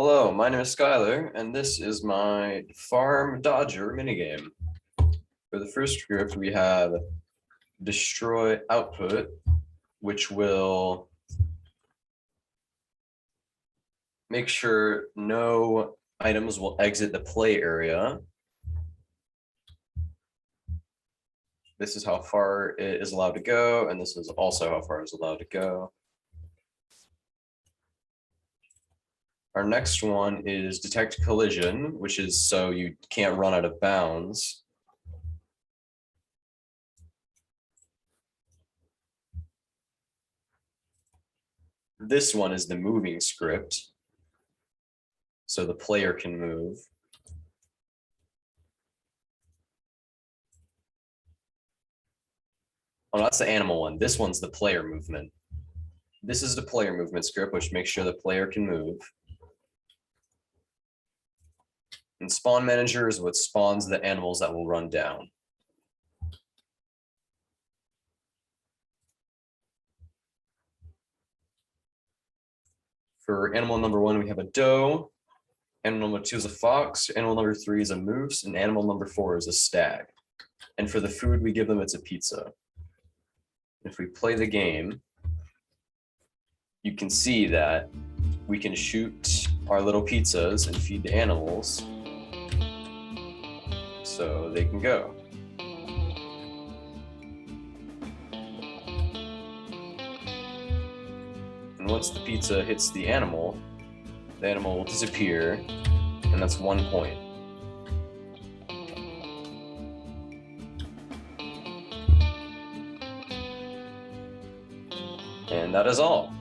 Hello, my name is Skyler, and this is my Farm Dodger minigame. For the first script, we have destroy output, which will make sure no items will exit the play area. This is how far it is allowed to go, and this is also how far it is allowed to go. Our next one is detect collision, which is so you can't run out of bounds. This one is the moving script, so the player can move. Oh, that's the animal one. This one's the player movement. This is the player movement script, which makes sure the player can move. And spawn manager is what spawns the animals that will run down. For animal number 1, we have a doe. Animal number 2 is a fox. Animal number 3 is a moose. And animal number 4 is a stag. And for the food we give them, it's a pizza. If we play the game, you can see that we can shoot our little pizzas and feed the animals so they can go. And once the pizza hits the animal will disappear, and that's 1 point. And that is all.